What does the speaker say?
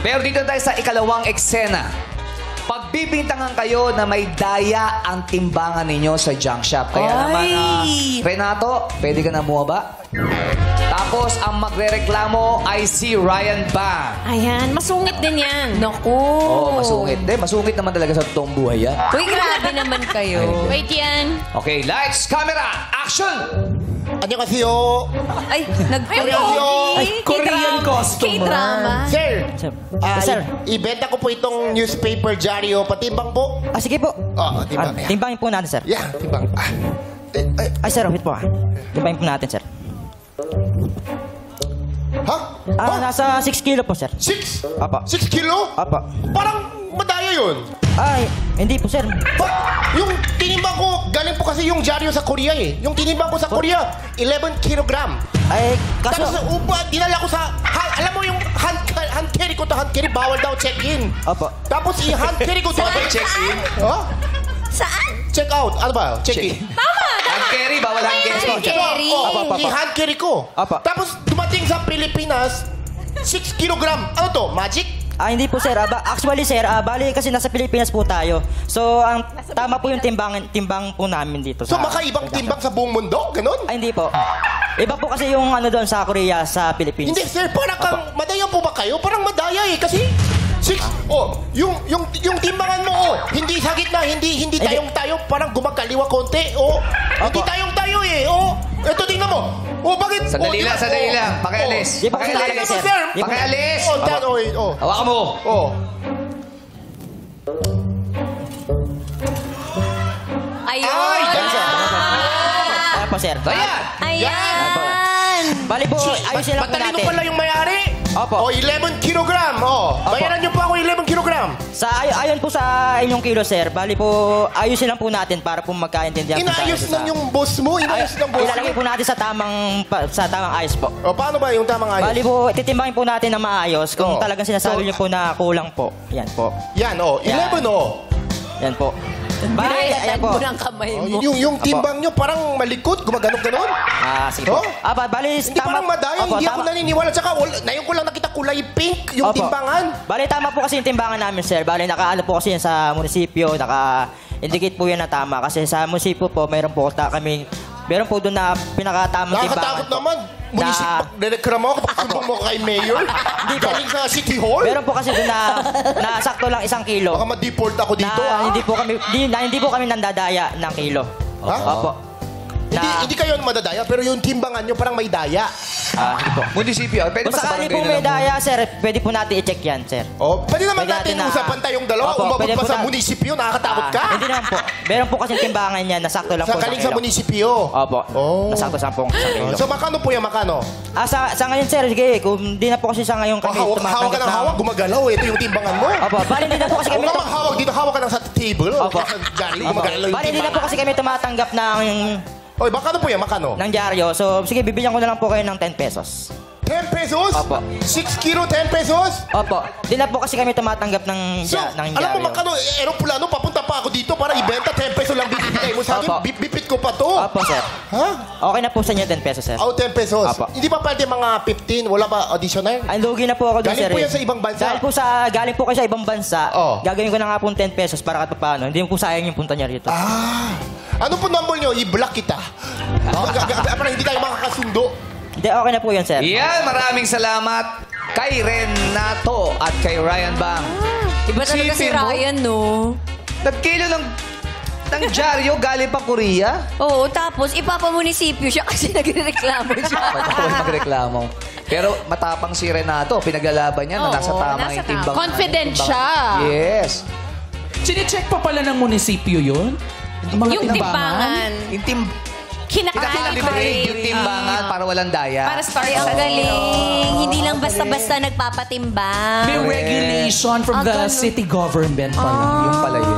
Pero dito tayo sa ikalawang eksena. Pagbibintangan kayo na may daya ang timbangan ninyo sa junk shop. Kaya naman, Renato, pwede ka na bumaba. Tapos, ang magrereklamo ay si Ryan Bang. Ayan, masungit din yan. Naku. Oo, masungit. Masungit naman talaga sa totoong buhay yan. Uy, grabe naman kayo. Wait yan. Okay, lights, camera, action! 안녕하세요. Ay, nag-Korean. Ay, Korean customer. K-drama. Sir, Sir. ibenta ko po itong newspaper dyaryo. Patimbang po. Sige po. Timbang. Timbangin po natin, sir. Yeah, timbang. Ay, sir, wait po Timbangin po natin, sir. Ha? Nasa 6 kilo po, sir. 6? Apa. 6 kilo? Apa. Parang madaya yun. Ay, hindi po, sir. Yung tinimbang ko, galing po kasi yung dyaryo sa Korea eh. Yung tinimbang ko sa Korea, 11 kilogram. Ay, kaso... Tapos dinala ko sa, alam mo yung hand carry ko to hand carry, bawal daw check-in. Apa. Tapos i-hand carry ko to. Check-in? Huh? Saan? Check out. Ano ba? Check-in. Hand carry, bawal hand carry. Carry. I-hand carry ko. Apa. Tapos dumating sa Pilipinas, 6 kilogram. Ano to? Magic? Hindi po, sir. Actually, sir, bali kasi nasa Pilipinas po tayo. So, ang tama po yung timbang po namin dito. So, makaibang timbang sa buong mundo? Ganon? Ay, hindi po. Iba po kasi yung ano doon sa Korea, sa Philippines. Hindi, sir. Parang kang, madaya po ba kayo? Parang madaya eh. Kasi, 6, yung timbangan mo, hindi sa gitna, hindi tayong-tayo, parang gumagkaliwa konti, hindi tayong-tayo eh, Ito, tingnan mo. Bakit? Sandali lang. Pakialis. Di ba kasi Tingnan talaga, mo, sir? sir. Pakialis. Hawakan mo. Ayun. Ay, ganun, sir. Ayan po, sir. Ayan. Ayan. Bali po, ayusin lang po Matalino natin. pala yung may-ari. Opo. 11 kilogram. Bayaran niyo po ako 11 kilogram. Ayon po sa inyong kilo, sir. Bali po, ayusin lang po natin para po magkaintindihan po tayo. Inaayos lang yung boss mo. Inaayos ng boss Ilalagay po natin sa tamang ayos po. Paano ba yung tamang ayos? Bali po, titimbangin po natin na maayos kung talagang sinasabi niyo po na kulang po. Yan po. Yan, 11, Yan po. Bali, ayan po. mo ng kamay mo. Yung timbang nyo parang malikot, gumaganon-ganon. Sige po. Bali, hindi parang madaya, hindi ako naniniwala. Tsaka, ngayon ko lang nakita kulay pink yung timbangan. Bali, tama po kasi yung timbangan namin, sir. Bali, nakaano po kasi yan sa munisipyo, naka-indicate po yan na tama. Kasi sa munisipyo po, meron po doon na pinakatamang timbangan. Nakakatakot naman. Munisipyo, reklamo ako, pagsumbong mo kay mayor. Hindi galing sa city hall. Meron po kasi doon na sakto lang 1 kilo. Baka ma-deport ako dito, Hindi po kami nandadaya ng kilo. Ha? Opo. Hindi kayo madadaya, pero yung timbangan nyo parang may daya. Hindi po. Munisipyo. Pwede Kung pa sa sakali barangay po na may lang. daya, sir, pwede po natin i-check yan, sir. Pwede naman Pwede natin natin usapan tayong dalawa. Opo, Umabot pwede pa po sa na- munisipyo, nakakatakot ka? Hindi naman po. Meron po kasi timbangan yan na sakto lang Sa po galing sa kilo. munisipyo. Opo. Oh. Nasakto sa pong kilo. So, makano po yan, makano? Sa ngayon, sir, sige, kung di na po kasi sa ngayon kami Hawak ka ng hawak, gumagalaw. Ito yung timbangan mo. Opo, bali hindi na po kasi kami... Huwag kang maghawak dito, hawak ka lang sa table. Opo. Sa dyaryo, gumagalaw yung Bali hindi na po timbangan. kasi kami tumatanggap Oy, makano po yan, makano? ng dyaryo. So, sige, bibigyan ko na lang po kayo ng 10 pesos. 10 pesos? Opo. 6 kilo, 10 pesos? Opo. Di na po kasi kami tumatanggap ng So, ng alam mo, dyaryo. makano, aeroplano, papunta pa ako dito para ibenta, 10 pesos lang bibigay mo sa akin, Opo. bipit ko pa to. Opo, sir. Ha? Okay na po sa inyo 10 pesos, sir. 10 pesos. Opo. Hindi pa pwede mga 15, wala ba additional? Ay, lugi na po ako doon, Galing sir. po yan sa ibang bansa. Galing po kayo sa ibang bansa. Oh. Gagawin ko na nga po 10 pesos para kahit paano. Hindi po sayang yung punta niya rito. Ano po number nyo? I-block kita. Para hindi tayo makakasundo. Hindi, okay na po yun, sir. Yan, maraming salamat kay Renato at kay Ryan Bang. Iba talaga si Isipin mo, Ryan, no? Nagkilo ng dyaryo galing pa Korea. Oo, tapos ipapamunisipyo siya kasi nagrereklamo siya. Pagkakawal magreklamo. Pero matapang si Renato, pinaglalaban niya na nasa Oo, tama nasa yung timbang. Confident siya. Yes. Chinecheck pa pala ng munisipyo yun? Yung timbangan. Yung Pinaka-libre yung timbangan para walang daya. Para start Ay, ang galing. Hindi lang basta-basta nagpapatimbang. May regulation from the city government pala. Yung pala yun.